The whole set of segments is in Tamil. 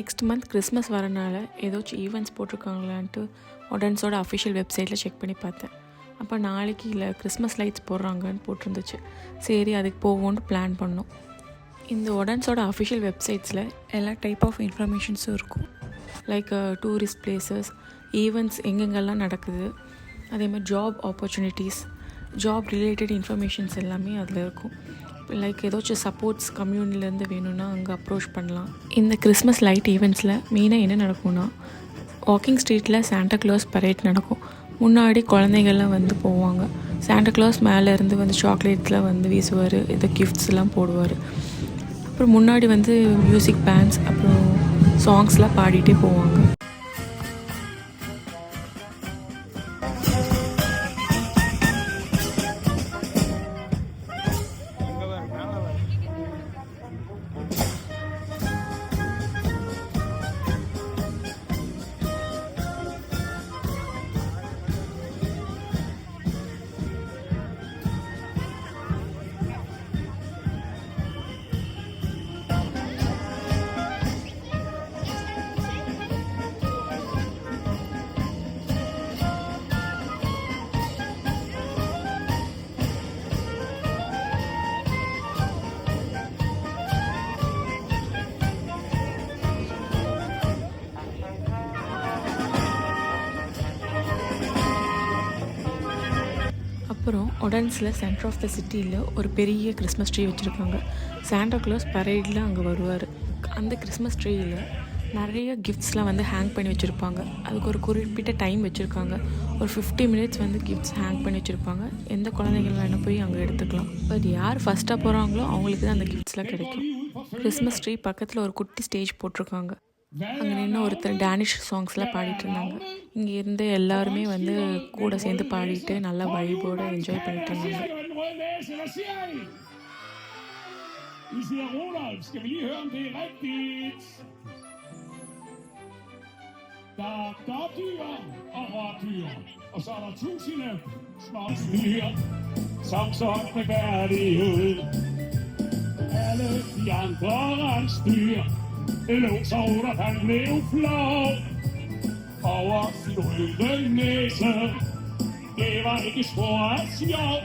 நெக்ஸ்ட் மந்த் கிறிஸ்மஸ் வரனால ஏதாச்சும் ஈவெண்ட்ஸ் போட்டிருக்காங்களான்ட்டு ஒடன்ஸோட அஃபிஷியல் வெப்சைட்டில் செக் பண்ணி பார்த்தேன். அப்போ நாளைக்கு இல்லை கிறிஸ்மஸ் லைட்ஸ் போடுறாங்கன்னு போட்டிருந்துச்சு. சரி அதுக்கு போவோன்னு பிளான் பண்ணோம். இந்த ஒடன்ஸோட அஃபிஷியல் வெப்சைட்ஸில் எல்லா டைப் ஆஃப் இன்ஃபர்மேஷன்ஸும் இருக்கும். லைக் டூரிஸ்ட் பிளேசஸ், ஈவெண்ட்ஸ் எங்கெங்கெல்லாம் நடக்குது, அதேமாதிரி job opportunities, job related informations எல்லாமே அதில் இருக்கும். லைக் ஏதாச்சும் சப்போர்ட்ஸ் கம்யூனிலேருந்து வேணும்னா அங்கே அப்ரோச் பண்ணலாம். இந்த கிறிஸ்மஸ் லைட் ஈவெண்ட்ஸில் மெயினாக என்ன நடக்கும்னா, வாக்கிங் ஸ்ட்ரீட்டில் சாண்டா கிளாஸ் பரேட் நடக்கும். முன்னாடி குழந்தைகள்லாம் வந்து போவாங்க. சாண்டா கிளாஸ் மேலேருந்து வந்து சாக்லேட்ஸ்லாம் வந்து வீசுவார், ஏதோ கிஃப்ட்ஸ்லாம் போடுவார். அப்புறம் முன்னாடி வந்து மியூசிக் பேண்ட்ஸ் அப்புறம் சாங்ஸ்லாம் பாடிட்டே போவாங்க. அப்புறம் ஒடன்ஸில் சென்டர் ஆஃப் த சிட்டியில் ஒரு பெரிய கிறிஸ்மஸ் ட்ரீ வச்சுருக்காங்க. சாண்டா கிளாஸ் பரேடில் அங்கே வருவார். அந்த கிறிஸ்மஸ் ட்ரீயில் நிறைய கிஃப்ட்ஸ்லாம் வந்து ஹேங் பண்ணி வச்சுருப்பாங்க. அதுக்கு ஒரு குறிப்பிட்ட டைம் வச்சுருக்காங்க. ஒரு 50 மினிட்ஸ் வந்து கிஃப்ட்ஸ் ஹேங் பண்ணி வச்சுருப்பாங்க. எந்த குழந்தைகள் வேணால் போய் அங்கே எடுத்துக்கலாம். பட் யார் ஃபஸ்ட்டாக போகிறாங்களோ அவங்களுக்கு தான் அந்த கிஃப்ட்ஸ்லாம் கிடைக்கும். கிறிஸ்மஸ் ட்ரீ பக்கத்தில் ஒரு குட்டி ஸ்டேஜ் போட்டிருக்காங்க. அங்கே நின்று ஒருத்தர் டேனிஷ் சாங்ஸ்லாம் பாடிட்டு இருந்தாங்க. இங்கே இருந்து எல்லாருமே வந்து கூட சேர்ந்து பாடிட்டு நல்லா வைபோடு என்ஜாய் பண்ணிட்டு இருந்தாங்க. Der er dyr og rådyr, og så er der tusinde små dyr, som sådan værdighed. Alle de andre rensdyr låser under han blev flov over sin røde næse. Det var ikke spor af sjov,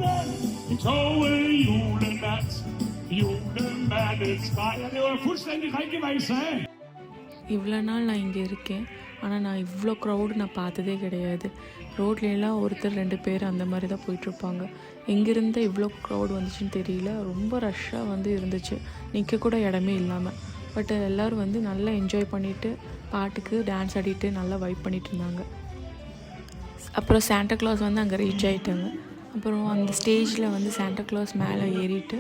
men en tåget julenat, julemandens fejr. Det var fuldstændig rigtigt, hvad I sagde. இவ்வளோ நாள் நான் இங்கே இருக்கேன், ஆனால் நான் இவ்வளோ க்ரௌடு நான் பார்த்ததே கிடையாது. ரோட்லலாம் ஒருத்தர் 2 பேர் அந்த மாதிரி தான் போயிட்டுருப்பாங்க. எங்கேருந்து இவ்வளோ க்ரௌடு வந்துச்சுன்னு தெரியல. ரொம்ப ரஷ்ஷாக வந்து இருந்துச்சு, நிற்க கூட இடமே இல்லாமல். பட் எல்லோரும் வந்து நல்லா என்ஜாய் பண்ணிவிட்டு பாட்டுக்கு டான்ஸ் ஆடிட்டு நல்லா வைப் பண்ணிகிட்டு இருந்தாங்க. அப்புறம் சாண்டா கிளாஸ் வந்து அங்கே ரீச் ஆகிட்டாங்க. அப்புறம் அந்த ஸ்டேஜில் வந்து சாண்டா கிளாஸ் மேலே ஏறிட்டு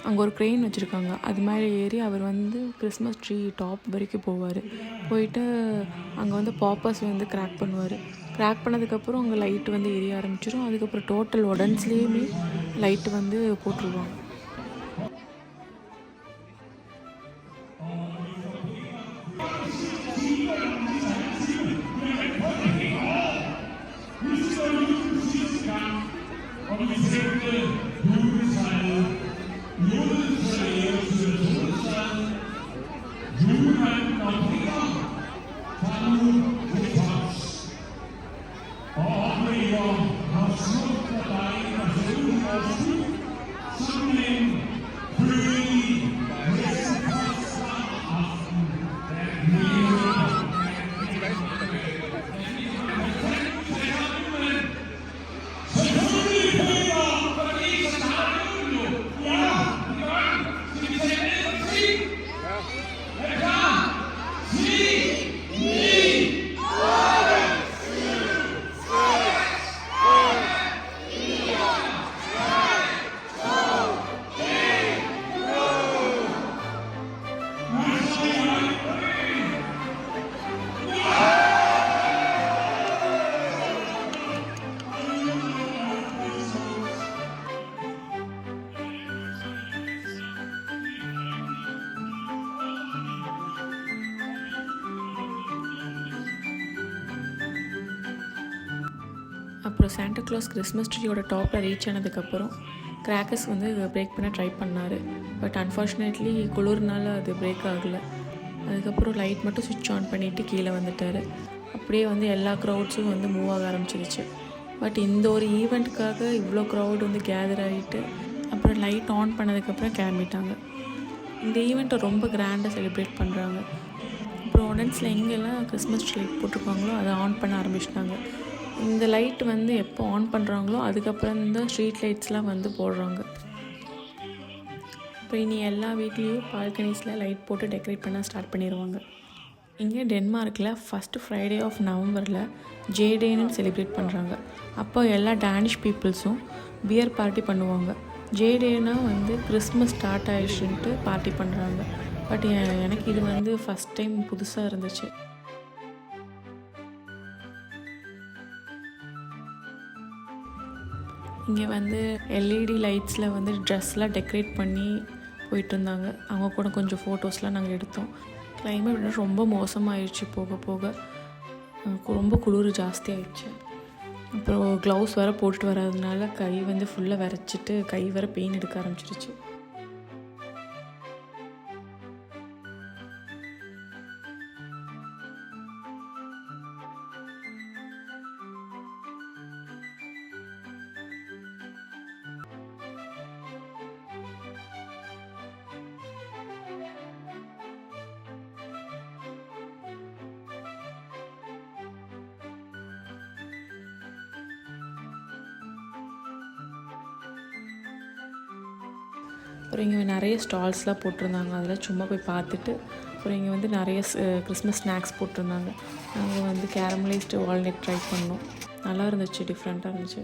அங்கே ஒரு க்ரெயின் வச்சுருக்காங்க. அது மேலே ஏறி அவர் வந்து கிறிஸ்மஸ் ட்ரீ டாப் வரைக்கும் போவார். போயிட்டு அங்கே வந்து பாப்பர்ஸ் வந்து கிராக் பண்ணுவார். கிராக் பண்ணதுக்கப்புறம் அங்கே லைட்டு வந்து எரிய ஆரம்பிச்சிடும். அதுக்கப்புறம் டோட்டல் ஒடன்ஸ்லேயுமே லைட்டு வந்து போட்டுருவாங்க. அப்புறம் சாண்டா கிளாஸ் கிறிஸ்மஸ் ட்ரீயோட டாப்பில் ரீச் ஆனதுக்கப்புறம் கிராக்கர்ஸ் வந்து பிரேக் பண்ண ட்ரை பண்ணார். பட் அன்ஃபார்ச்சுனேட்லி குளிர்னால அது பிரேக் ஆகலை. அதுக்கப்புறம் லைட் மட்டும் சுவிட்ச் ஆன் பண்ணிவிட்டு கீழே வந்துட்டார். அப்படியே வந்து எல்லா க்ரௌட்ஸும் வந்து மூவ் ஆக ஆரம்பிச்சிருச்சு. பட் இந்த ஒரு ஈவெண்ட்டுக்காக இவ்வளோ க்ரௌட் வந்து கேதர் ஆகிட்டு அப்புறம் லைட் ஆன் பண்ணதுக்கப்புறம் கிளம்பிட்டாங்க. இந்த ஈவெண்ட்டை ரொம்ப கிராண்டாக செலிப்ரேட் பண்ணுறாங்க. அப்புறம் உடன்ஸில் எங்கெல்லாம் கிறிஸ்மஸ் லைட் போட்டிருக்காங்களோ அதை ஆன் பண்ண ஆரம்பிச்சிட்டாங்க. இந்த லைட் வந்து எப்போ ஆன் பண்ணுறாங்களோ அதுக்கப்புறம் தான் ஸ்ட்ரீட் லைட்ஸ்லாம் வந்து போடுறாங்க. அப்புறம் இனி எல்லா வீட்லேயும் பால்கனிஸில் லைட் போட்டு டெக்கரேட் பண்ண ஸ்டார்ட் பண்ணிடுவாங்க. இங்கே டென்மார்க்கில் ஃபஸ்ட்டு ஃப்ரைடே ஆஃப் நவம்பரில் ஜேடேன்னு செலிப்ரேட் பண்ணுறாங்க. அப்போ எல்லா டேனிஷ் பீப்புள்ஸும் பியர் பார்ட்டி பண்ணுவாங்க. ஜேடேனா வந்து கிறிஸ்மஸ் ஸ்டார்ட் ஆயிடுச்சுன்ட்டு பார்ட்டி பண்ணுறாங்க. பட் எனக்கு இது வந்து ஃபஸ்ட் டைம் புதுசாக இருந்துச்சு. இங்கே வந்து எல்இடி லைட்ஸில் வந்து ட்ரெஸ்லாம் டெக்கரேட் பண்ணி போயிட்டு இருந்தாங்க. அவங்க கூட கொஞ்சம் ஃபோட்டோஸ்லாம் நாங்கள் எடுத்தோம். கிளைமேட் ரொம்ப மோசமாகிடுச்சு. போக போக ரொம்ப குளிர் ஜாஸ்தி ஆயிடுச்சு. அப்புறம் க்ளவுஸ் வேறு போட்டுட்டு வராதனால கை வந்து ஃபுல்லாக விரைச்சிட்டு கை வேறு பெயின் எடுக்க ஆரம்பிச்சிருச்சு. அப்புறம் இங்கே நிறைய ஸ்டால்ஸ்லாம் போட்டிருந்தாங்க. அதெல்லாம் சும்மா போய் பார்த்துட்டு அப்புறம் இங்கே வந்து நிறைய கிறிஸ்மஸ் ஸ்நாக்ஸ் போட்டிருந்தாங்க. நாங்கள் வந்து கேரமலைஸ்டு வால்நட் ட்ரை பண்ணோம். நல்லா இருந்துச்சு, டிஃப்ரெண்ட்டாக இருந்துச்சு.